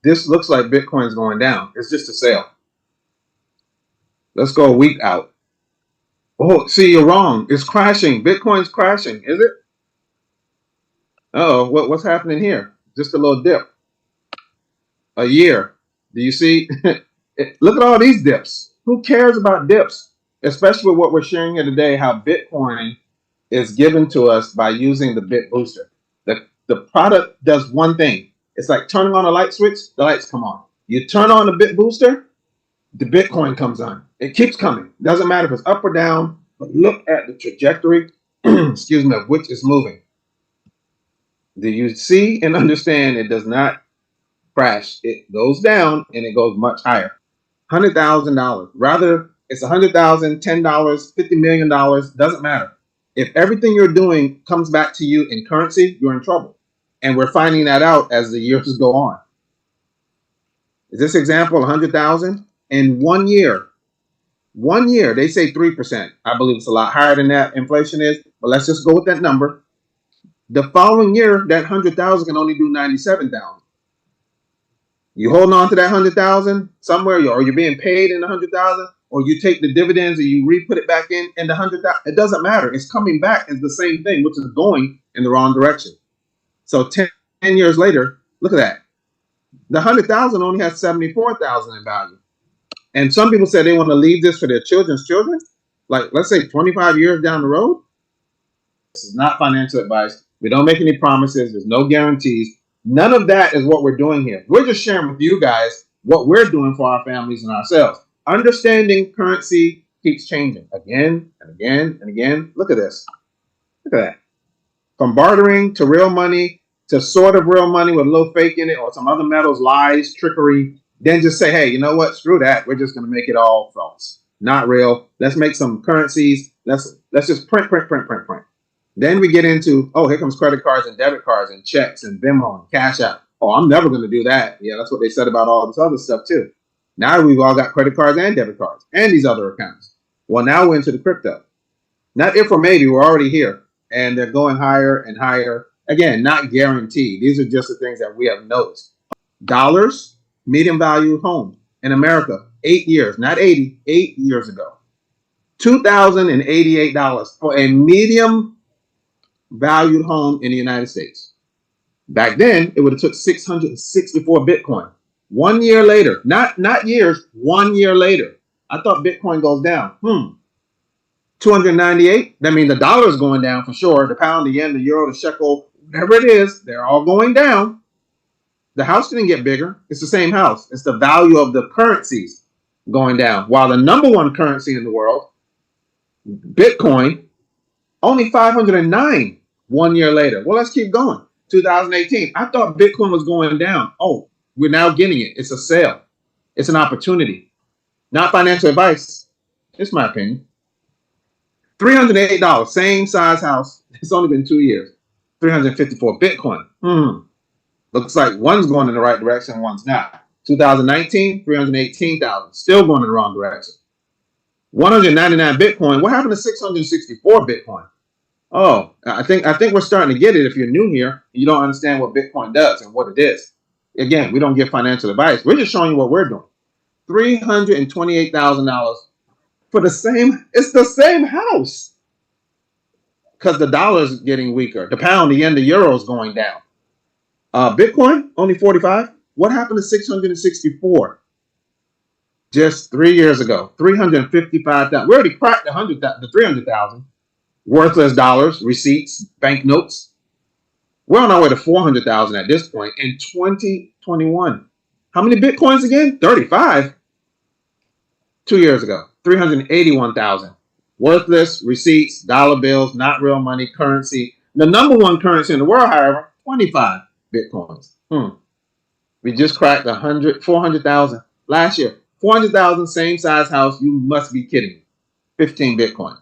this looks like Bitcoin's going down. It's just a sale. Let's go a week out. Oh, see, you're wrong. It's crashing. Bitcoin's crashing, is it? Oh, what's happening here? Just a little dip. A year. Do you see? Look at all these dips. Who cares about dips? Especially what we're sharing here today, how Bitcoin is given to us by using the Bit Booster. The product does one thing. It's like turning on a light switch, the lights come on. You turn on the Bit Booster, the Bitcoin comes on. It keeps coming. Doesn't matter if it's up or down, but look at the trajectory, excuse me, of which it's moving. Do you see and understand it does not crash? It goes down and it goes much higher. $100,000. Rather, it's $100,000, $10, $50 million, doesn't matter. If everything you're doing comes back to you in currency, you're in trouble. And we're finding that out as the years go on. Is this example 100,000? In 1 year, 1 year, they say 3%. I believe it's a lot higher than that inflation is, but let's just go with that number. The following year, that 100,000 can only do 97,000. You holding on to that 100,000 somewhere, or you're being paid in 100,000, or you take the dividends and you re-put it back in the 100,000. It doesn't matter. It's coming back as the same thing, which is going in the wrong direction. So 10 years later, look at that. The 100,000 only has 74,000 in value. And some people say they want to leave this for their children's children. Like, let's say 25 years down the road. This is not financial advice. We don't make any promises. There's no guarantees. None of that is what we're doing here. We're just sharing with you guys what we're doing for our families and ourselves. Understanding currency keeps changing again and again and again. Look at this. Look at that. From bartering to real money to sort of real money with a little fake in it or some other metals, lies, trickery. Then just say, hey, you know what? Screw that. We're just going to make it all false. Not real. Let's make some currencies. Let's just print. Then we get into, oh, here comes credit cards and debit cards and checks and Venmo and Cash App. Oh, I'm never going to do that. Yeah, that's what they said about all this other stuff too. Now we've all got credit cards and debit cards and these other accounts. Well, now we're into the crypto. Not if or maybe, we're already here. And they're going higher and higher. Again, not guaranteed. These are just the things that we have noticed. Dollars, medium value home in America, 8 years, not 80, 8 years ago. $2,088 for a medium valued home in the United States. Back then, it would have took 664 Bitcoin. 1 year later, not years, 1 year later. I thought Bitcoin goes down. 298. That means the dollar is going down for sure. The pound, the yen, the euro, the shekel, whatever it is, they're all going down. The house didn't get bigger. It's the same house. It's the value of the currencies going down. While the number one currency in the world, Bitcoin, only 509 1 year later. Well, let's keep going. 2018. I thought Bitcoin was going down. Oh, we're now getting it. It's a sale. It's an opportunity. Not financial advice. It's my opinion. $308, same size house. It's only been 2 years. 354 Bitcoin. Looks like one's going in the right direction, one's not. 2019, 318,000. Still going in the wrong direction. 199 Bitcoin. What happened to 664 Bitcoin? Oh, I think we're starting to get it. If you're new here, you don't understand what Bitcoin does and what it is. Again, we don't give financial advice. We're just showing you what we're doing. $328,000 for the same. It's the same house because the dollar's getting weaker. The pound, the yen, the euro is going down. Bitcoin only 45. What happened to 664? Just 3 years ago, 355,000. We already cracked the 300,000. Worthless dollars, receipts, banknotes. We're on our way to 400,000 at this point in 2021. How many Bitcoins again? 35. 2 years ago, 381,000. Worthless, receipts, dollar bills, not real money, currency. The number one currency in the world, however, 25 Bitcoins. We just cracked 400,000 last year. 400,000, same size house. You must be kidding me. 15 Bitcoin.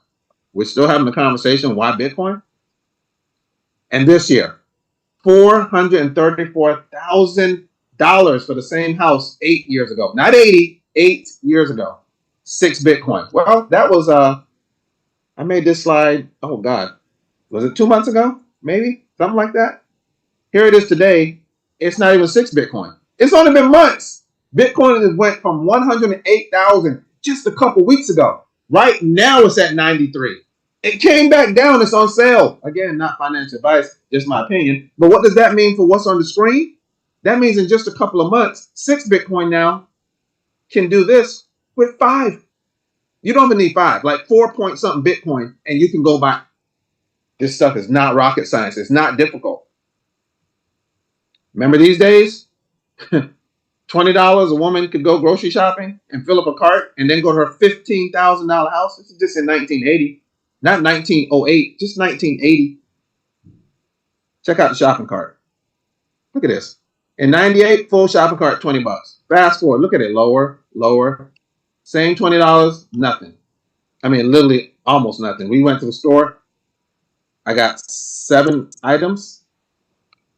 We're still having a conversation. Why Bitcoin? And this year, $434,000 for the same house 8 years ago. Not 80, 8 years ago. 6 Bitcoin. Well, that was, I made this slide, oh God, was it 2 months ago? Maybe, something like that. Here it is today. It's not even 6 Bitcoin. It's only been months. Bitcoin has went from 108,000 just a couple weeks ago. Right now it's at 93. It came back down. It's on sale. Again, not financial advice, just my opinion. But what does that mean for what's on the screen? That means in just a couple of months, 6 Bitcoin now can do this with 5. You don't even need 5, like 4 point something Bitcoin, and you can go buy. This stuff is not rocket science. It's not difficult. Remember these days? $20, a woman could go grocery shopping and fill up a cart and then go to her $15,000 house. This is just in 1980, not 1908, just 1980. Check out the shopping cart. Look at this. In 98, full shopping cart, $20. Fast forward, look at it, lower, lower. Same $20, nothing. I mean, literally almost nothing. We went to the store. I got 7 items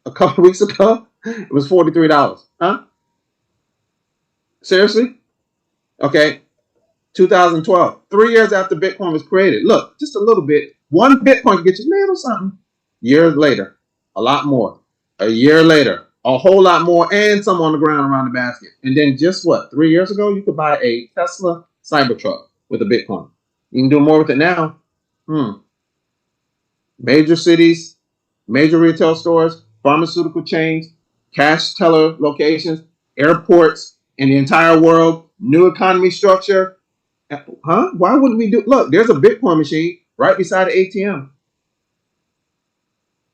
a couple weeks ago. It was $43. Huh? Seriously? Okay. 2012, 3 years after Bitcoin was created. Look, just a little bit. 1 Bitcoin can get you a little something. Years later, a lot more. A year later, a whole lot more, and some on the ground around the basket. And then just what? 3 years ago, you could buy a Tesla Cybertruck with a Bitcoin. You can do more with it now. Major cities, major retail stores, pharmaceutical chains, cash teller locations, airports in the entire world, new economy structure. Huh? Why wouldn't we do? Look, there's a Bitcoin machine right beside the ATM.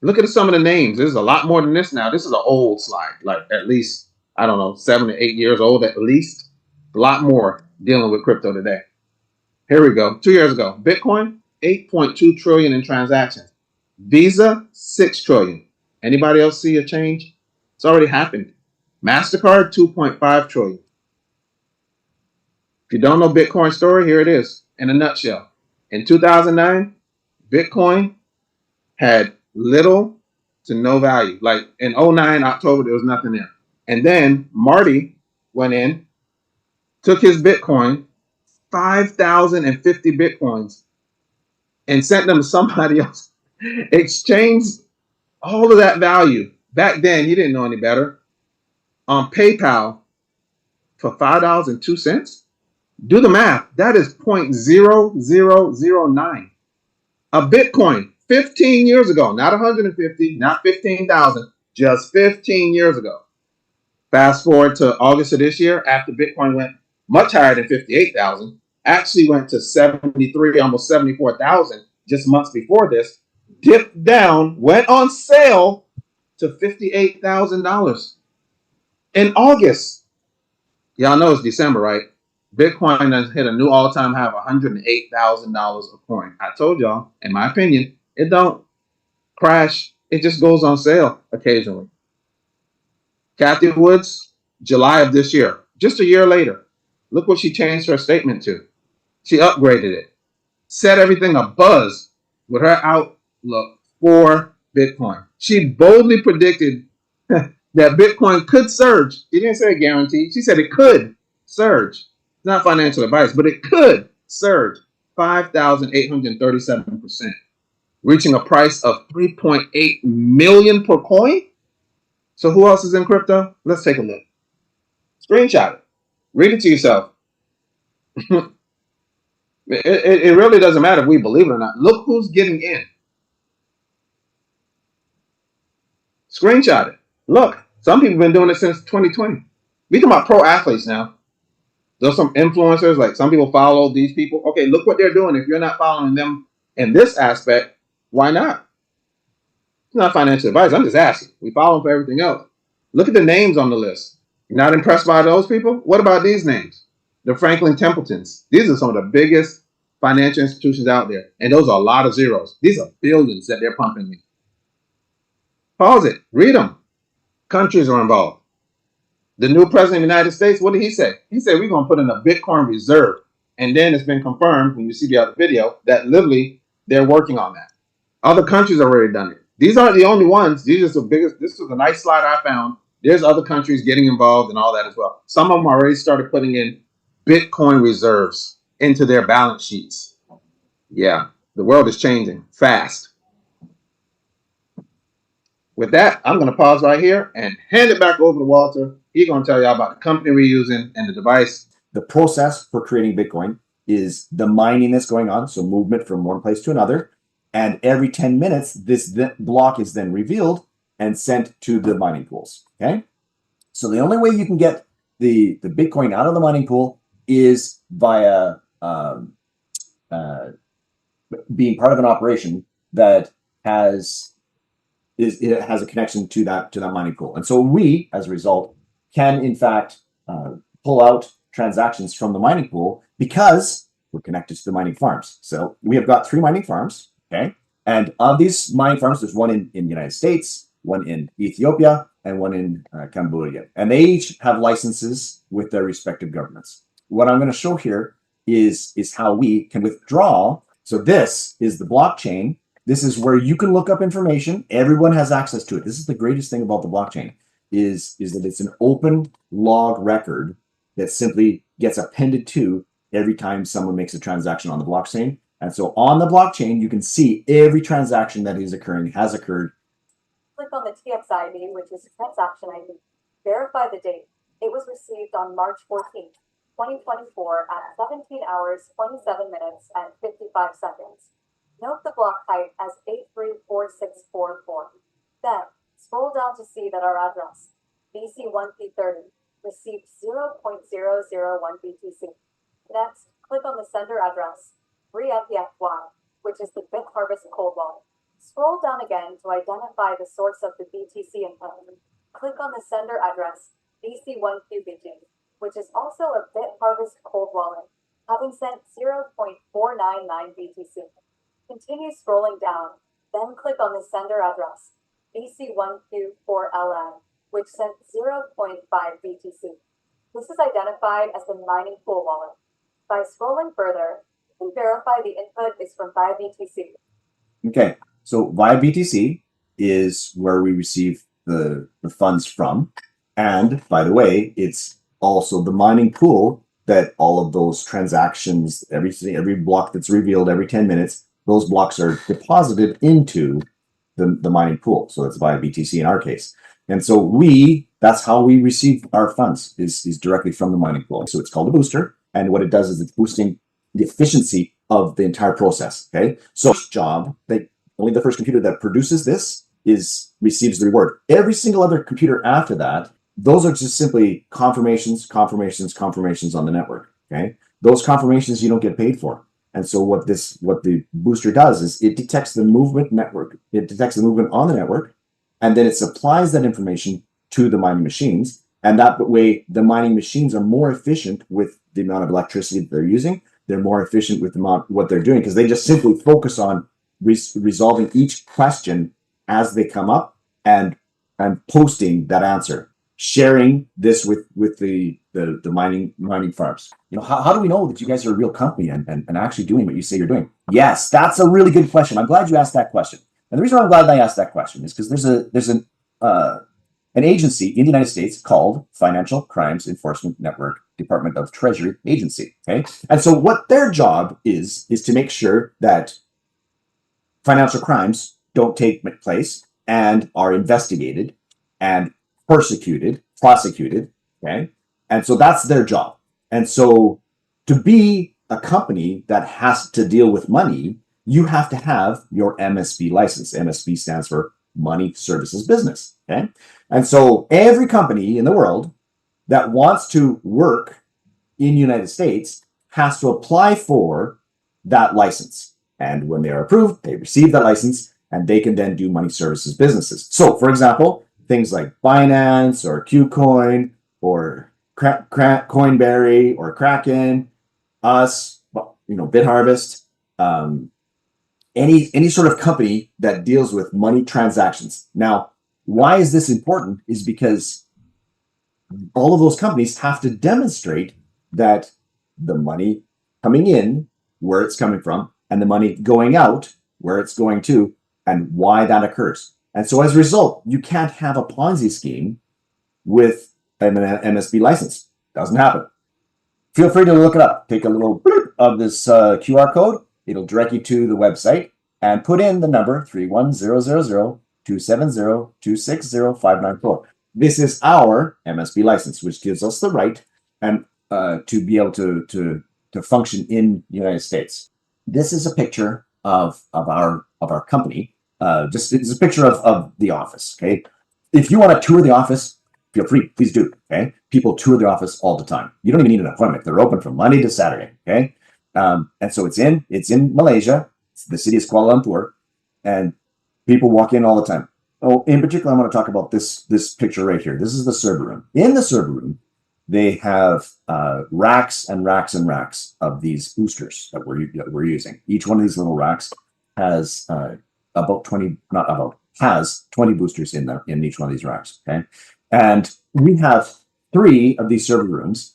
Look at some of the names. There's a lot more than this now. This is an old slide, like at least, I don't know, 7 to 8 years old at least. A lot more dealing with crypto today. Here we go. 2 years ago, Bitcoin, 8.2 trillion in transactions. Visa, 6 trillion. Anybody else see a change? It's already happened. MasterCard, 2.5 trillion. If you don't know Bitcoin's story, here it is in a nutshell. In 2009, Bitcoin had little to no value. Like in 09, October, there was nothing there. And then Marty went in, took his Bitcoin, 5,050 Bitcoins, and sent them to somebody else. Exchanged all of that value. Back then, he didn't know any better. On PayPal for $5.02. Do the math. That is 0.0009. A Bitcoin 15 years ago, not 150, not 15,000, just 15 years ago. Fast forward to August of this year, after Bitcoin went much higher than 58,000, actually went to 73, almost 74,000 just months before this, dipped down, went on sale to $58,000 in August. Y'all know it's December, right? Bitcoin has hit a new all-time high of $108,000 a coin. I told y'all, in my opinion, it don't crash. It just goes on sale occasionally. Cathie Woods, July of this year, just a year later, look what she changed her statement to. She upgraded it, set everything abuzz with her outlook for Bitcoin. She boldly predicted that Bitcoin could surge. She didn't say guaranteed. She said it could surge. It's not financial advice, but it could surge 5,837%, reaching a price of 3.8 million per coin. So who else is in crypto? Let's take a look. Screenshot it. Read it to yourself. It really doesn't matter if we believe it or not. Look who's getting in. Screenshot it. Look, some people have been doing it since 2020. We talking about pro athletes now. There's some influencers, like some people follow these people. Okay, look what they're doing. If you're not following them in this aspect, why not? It's not financial advice. I'm just asking. We follow them for everything else. Look at the names on the list. You're not impressed by those people? What about these names? The Franklin Templetons. These are some of the biggest financial institutions out there. And those are a lot of zeros. These are billions that they're pumping in. Pause it. Read them. Countries are involved. The new president of the United States, what did he say? He said, we're going to put in a Bitcoin reserve. And then it's been confirmed, when you see the other video, that literally they're working on that. Other countries have already done it. These aren't the only ones. These are the biggest. This was a nice slide I found. There's other countries getting involved and all that as well. Some of them already started putting in Bitcoin reserves into their balance sheets. Yeah, the world is changing fast. With that, I'm going to pause right here and hand it back over to Walter He's gonna tell y'all about the company we're using and the device. The process for creating Bitcoin is the mining that's going on, so movement from one place to another. And every 10 minutes, this block is then revealed and sent to the mining pools. Okay. So the only way you can get the Bitcoin out of the mining pool is via being part of an operation that has a connection to that mining pool. And so we, as a result, can in fact pull out transactions from the mining pool because we're connected to the mining farms. So we have got 3 mining farms, okay? And of these mining farms, there's one in the United States, one in Ethiopia, and one in Cambodia. And they each have licenses with their respective governments. What I'm going to show here is how we can withdraw. So this is the blockchain. This is where you can look up information. Everyone has access to it. This is the greatest thing about the blockchain is that it's an open log record that simply gets appended to every time someone makes a transaction on the blockchain. And so on the blockchain, you can see every transaction that is occurring, has occurred. Click on the TX ID, which is transaction ID. Verify the date. It was received on March 14th, 2024 at 17 hours, 27 minutes, and 55 seconds. Note the block height as 834644. Then, scroll down to see that our address, BC1P30, received 0.001 BTC. Next, click on the sender address, 3FEFY, which is the BitHarvest cold wallet. Scroll down again to identify the source of the BTC input. Click on the sender address, BC1QBG, which is also a BitHarvest cold wallet, having sent 0.499 BTC. Continue scrolling down, then click on the sender address, BC1Q4LN, which sent 0.5 BTC. This is identified as the mining pool wallet. By scrolling further, you can verify the input is from via BTC. Okay, so via BTC is where we receive the funds from. And by the way, it's also the mining pool that all of those transactions, every block that's revealed every 10 minutes, those blocks are deposited into the mining pool. So that's via BTC in our case. And so that's how we receive our funds is directly from the mining pool. So it's called a booster. And what it does is it's boosting the efficiency of the entire process. Okay. So job that only the first computer that produces this receives the reward. Every single other computer after that, those are just simply confirmations on the network. Okay. Those confirmations you don't get paid for. And so what the booster does is it detects the movement network. It detects the movement on the network, and then it supplies that information to the mining machines. And that way, the mining machines are more efficient with the amount of electricity that they're using. They're more efficient with what they're doing because they just simply focus on resolving each question as they come up and posting that answer, sharing this with the mining farms. You know, how do we know that you guys are a real company and actually doing what you say you're doing? Yes, that's a really good question. I'm glad you asked that question. And the reason why I'm glad I asked that question is because there's an agency in the United States called Financial Crimes Enforcement Network, Department of Treasury Agency. Okay, and so what their job is to make sure that financial crimes don't take place and are investigated and prosecuted. Okay, and so that's their job. And so to be a company that has to deal with money, you have to have your MSB license. MSB stands for Money Services Business. Okay. And so every company in the world that wants to work in the United States has to apply for that license. And when they are approved, they receive that license and they can then do money services businesses. So for example, things like Binance or KuCoin or Coinberry or Kraken, us, BitHarvest, any sort of company that deals with money transactions. Now, why is this important? Is because all of those companies have to demonstrate that the money coming in, where it's coming from, and the money going out, where it's going to, and why that occurs. And so as a result, you can't have a Ponzi scheme with an MSB license. Doesn't happen. Feel free to look it up. Take a little blurb of this QR code. It'll direct you to the website and put in the number 31000-270-260594. this is our MSB license, which gives us the right and to be able to function in the United States. This is a picture of our company. Just it's a picture of the office. Okay, if you want to tour the office, feel free, please do. Okay, people tour the office all the time. You don't even need an appointment. They're open from Monday to Saturday. Okay, and so it's in Malaysia. The city is Kuala Lumpur, and people walk in all the time. Oh, in particular, I want to talk about this picture right here. This is the server room. In the server room, they have racks and racks and racks of these boosters that we're using. Each one of these little racks has has 20 boosters in there in each one of these racks. Okay, and we have 3 of these server rooms.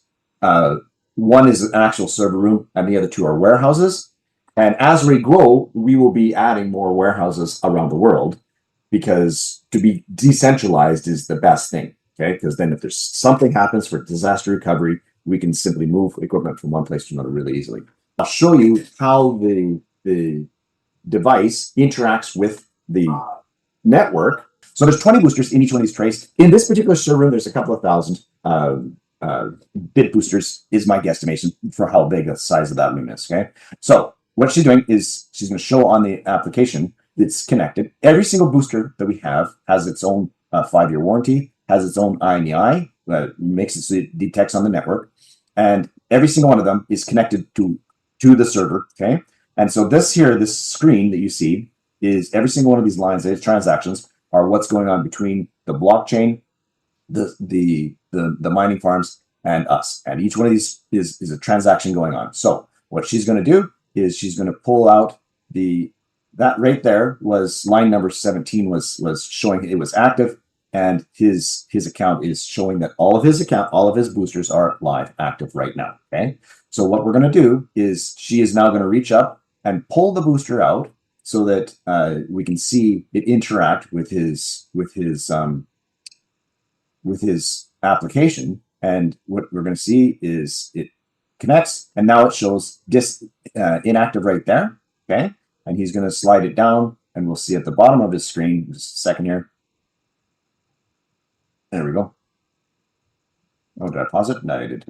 One is an actual server room, and the other 2 are warehouses. And as we grow, we will be adding more warehouses around the world, because to be decentralized is the best thing. Okay, because then if there's something happens for disaster recovery, we can simply move equipment from one place to another really easily. I'll show you how the device interacts with the network. So there's 20 boosters in each one of these trays. In this particular server room, there's a couple of thousand bit boosters is my guesstimation for how big the size of that room is. Okay, so what she's doing is she's going to show on the application that's connected. Every single booster that we have has its own 5-year warranty, has its own IMEI, makes it so it detects on the network, and every single one of them is connected to the server. Okay, and so this screen that you see is every single one of these lines, these transactions are what's going on between the blockchain, the mining farms, and us. And each one of these is a transaction going on. So what she's going to do is she's going to pull out that right there was line number 17 was showing it was active, and his account is showing that all of his boosters are live, active right now. Okay, so what we're going to do is she is now going to reach up and pull the booster out so that we can see it interact with his application. And what we're going to see is it connects, and now it shows inactive right there. Okay, and he's going to slide it down, and we'll see at the bottom of his screen, just a second here. There we go. Oh, did I pause it? No, I did.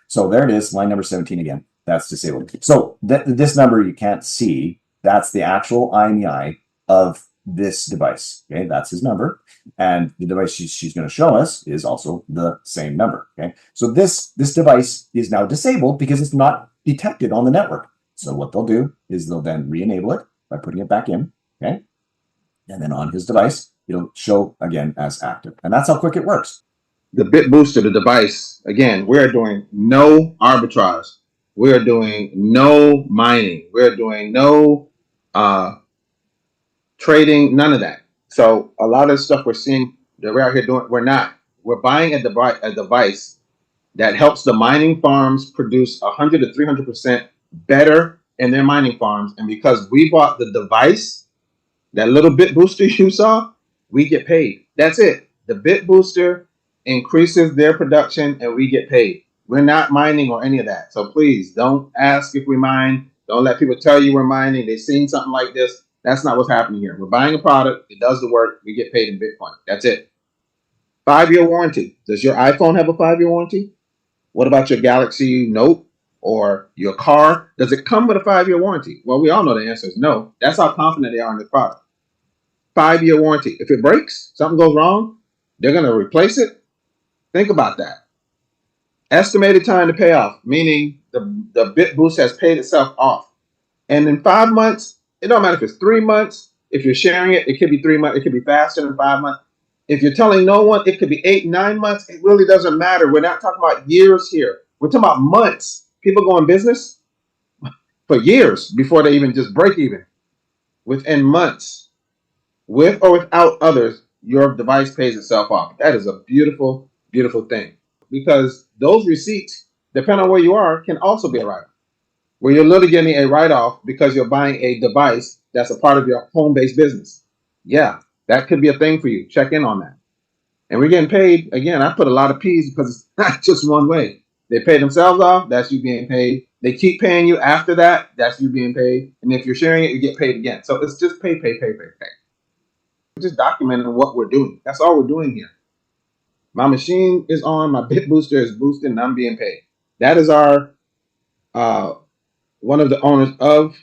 So there it is, line number 17 again. That's disabled. So this number you can't see. That's the actual IMEI of this device. Okay, that's his number. And the device she's going to show us is also the same number. Okay, so this device is now disabled because it's not detected on the network. So what they'll do is they'll then re-enable it by putting it back in. Okay, and then on his device, it'll show again as active. And that's how quick it works. The Bit Booster, the device, again, we're doing no arbitrage. We're doing no mining. We're doing no trading, none of that. So a lot of the stuff we're seeing that we're out here doing, we're not. We're buying a device that helps the mining farms produce 100 to 300% better in their mining farms. And because we bought the device, that little Bit Booster you saw, we get paid. That's it. The Bit Booster increases their production and we get paid. We're not mining or any of that. So please don't ask if we mine. Don't let people tell you we're mining. They've seen something like this. That's not what's happening here. We're buying a product. It does the work. We get paid in Bitcoin. That's it. 5-year warranty. Does your iPhone have a 5-year warranty? What about your Galaxy Note or your car? Does it come with a 5-year warranty? Well, we all know the answer is no. That's how confident they are in the product. 5-year warranty. If it breaks, something goes wrong, they're going to replace it. Think about that. Estimated time to pay off, meaning the Bit Boost has paid itself off. And in 5 months, it don't matter if it's 3 months. If you're sharing it, it could be 3 months. It could be faster than 5 months. If you're telling no one, it could be 8, 9 months. It really doesn't matter. We're not talking about years here. We're talking about months. People go in business for years before they even just break even. Within months, with or without others, your device pays itself off. That is a beautiful, beautiful thing. Because those receipts, depending on where you are, can also be a write-off. Where you're literally getting a write-off because you're buying a device that's a part of your home-based business. Yeah, that could be a thing for you. Check in on that. And we're getting paid. Again, I put a lot of P's because it's not just one way. They pay themselves off, that's you being paid. They keep paying you after that, that's you being paid. And if you're sharing it, you get paid again. So it's just pay. We're just documenting what we're doing. That's all we're doing here. My machine is on, my bit booster is boosting, and I'm being paid. That is our one of the owners of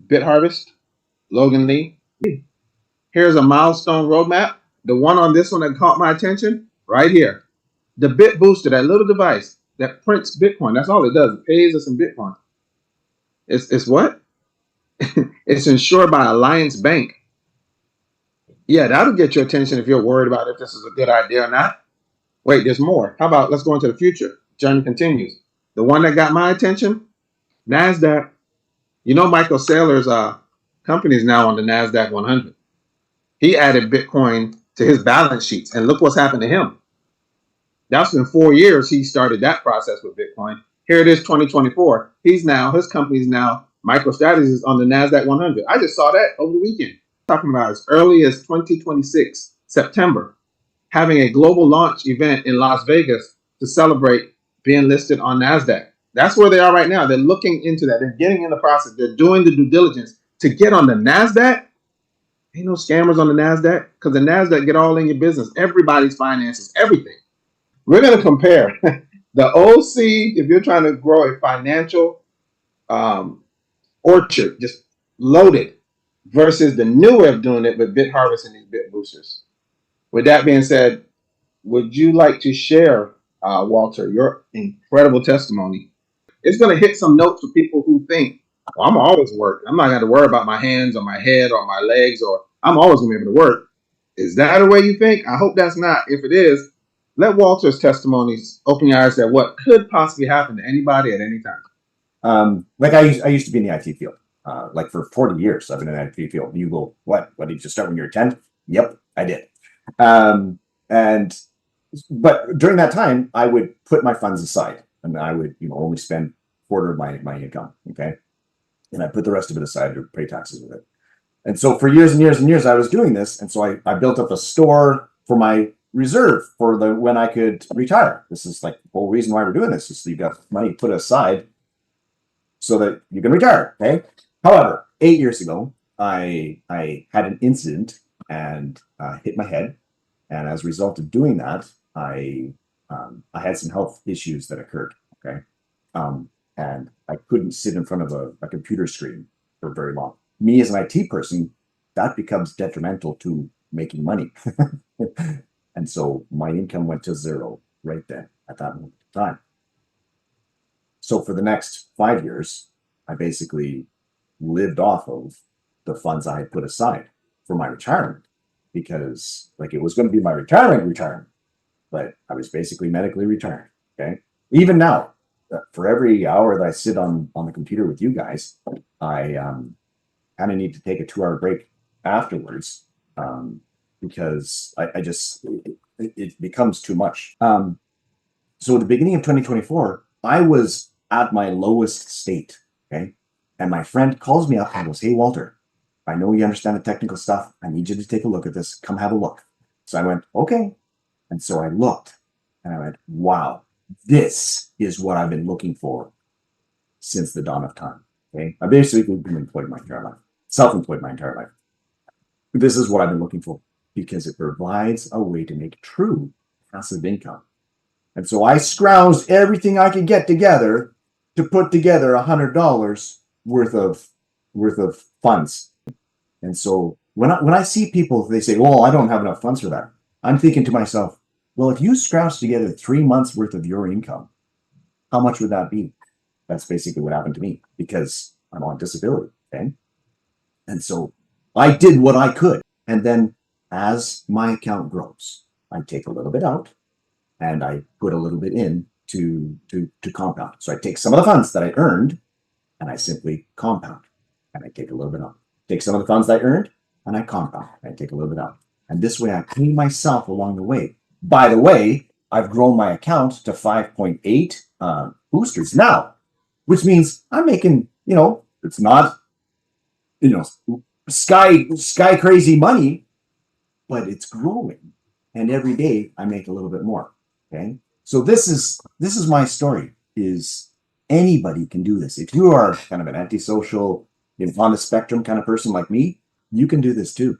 BitHarvest, Logan Lee. Here's a milestone roadmap. The one on this one that caught my attention, right here. The Bit Booster, that little device that prints Bitcoin. That's all it does. It pays us in Bitcoin. It's what? It's insured by Alliance Bank. Yeah, that'll get your attention if you're worried about if this is a good idea or not. Wait, there's more. How about let's go into the future? Journey continues. The one that got my attention, NASDAQ. You know, Michael Saylor's company is now on the NASDAQ 100. He added Bitcoin to his balance sheets, and look what's happened to him. That's in 4 years he started that process with Bitcoin. Here it is, 2024. His company's now MicroStrategy is on the NASDAQ 100. I just saw that over the weekend. Talking about as early as 2026, September, having a global launch event in Las Vegas to celebrate being listed on NASDAQ. That's where they are right now. They're looking into that. They're getting in the process. They're doing the due diligence to get on the NASDAQ. Ain't no scammers on the NASDAQ because the NASDAQ get all in your business. Everybody's finances, everything. We're going to compare the old seed, if you're trying to grow a financial orchard, just loaded, versus the new way of doing it with BitHarvest and these Bit Boosters. With that being said, would you like to share, Walter, your incredible testimony? It's going to hit some notes for people who think, well, I'm always work. I'm not going to worry about my hands or my head or my legs, or I'm always going to be able to work. Is that the way you think? I hope that's not. If it is, let Walter's testimonies open your eyes to what could possibly happen to anybody at any time. Like I used to be in the IT field. Like for 40 years, I've been in the IT field. You go, what? What did you start when you were 10? Yep, I did. But during that time, I would put my funds aside, and I would, only spend a quarter of my income. Okay, and I put the rest of it aside to pay taxes with it. And so for years and years and years, I was doing this, and so I built up a store for my reserve for when I could retire. This is like the whole reason why we're doing this, is so you got money put aside so that you can retire. Okay. However, 8 years ago, I had an incident and hit my head, and as a result of doing that, I had some health issues that occurred. Okay, and I couldn't sit in front of a computer screen for very long. Me as an IT person, that becomes detrimental to making money. And so my income went to zero right then at that moment in time. So for the next 5 years, I basically lived off of the funds I had put aside for my retirement, because like it was going to be my retirement, but I was basically medically retired. Okay. Even now, for every hour that I sit on the computer with you guys, I kind of need to take a 2-hour break afterwards, because I just, it becomes too much. So at the beginning of 2024, I was at my lowest state. Okay. And my friend calls me up and goes, "Hey, Walter, I know you understand the technical stuff. I need you to take a look at this. Come have a look." So I went, "Okay." And so I looked and I went, "Wow, this is what I've been looking for since the dawn of time." Okay. I basically been employed my entire life, self-employed my entire life. This is what I've been looking for, because it provides a way to make true passive income. And so I scrounged everything I could get together to put together $100 worth of funds. And so when I see people, they say, "Oh, I don't have enough funds for that," I'm thinking to myself, well, if you scrounged together 3 months worth of your income, how much would that be? That's basically what happened to me, because I'm on disability. Okay. And so I did what I could. And then as my account grows, I take a little bit out and I put a little bit in to compound. So I take some of the funds that I earned and I simply compound, and I take a little bit out. Take some of the funds that I earned and I compound. And I take a little bit out. And this way I pay myself along the way. By the way, I've grown my account to 5.8 boosters now, which means I'm making, it's not, sky crazy money, but it's growing. And every day I make a little bit more. Okay. So this is my story, is anybody can do this. If you are kind of an antisocial, on the spectrum kind of person like me, you can do this too.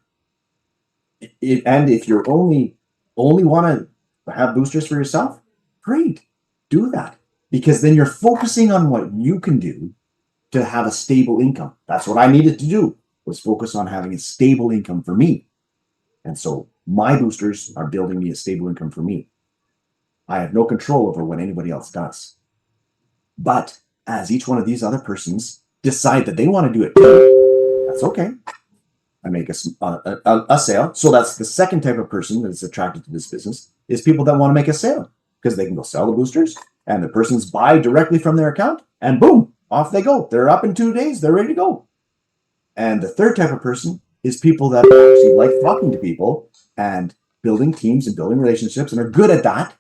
And if you're only want to have boosters for yourself, great, do that. Because then you're focusing on what you can do to have a stable income. That's what I needed to do, was focus on having a stable income for me. And so my boosters are building me a stable income for me. I have no control over what anybody else does. But as each one of these other persons decide that they want to do it too, that's okay. I make a sale. So that's the second type of person that's attracted to this business, is people that want to make a sale, because they can go sell the boosters and the persons buy directly from their account and boom, off they go. They're up in 2 days. They're ready to go. And the third type of person is people that actually like talking to people and building teams and building relationships and are good at that.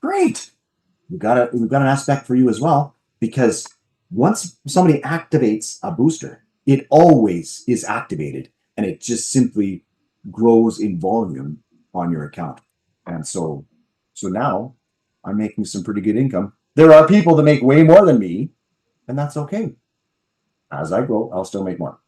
Great. We've got an aspect for you as well, because once somebody activates a booster, it always is activated and it just simply grows in volume on your account. And so now I'm making some pretty good income. There are people that make way more than me, and that's okay. As I grow, I'll still make more.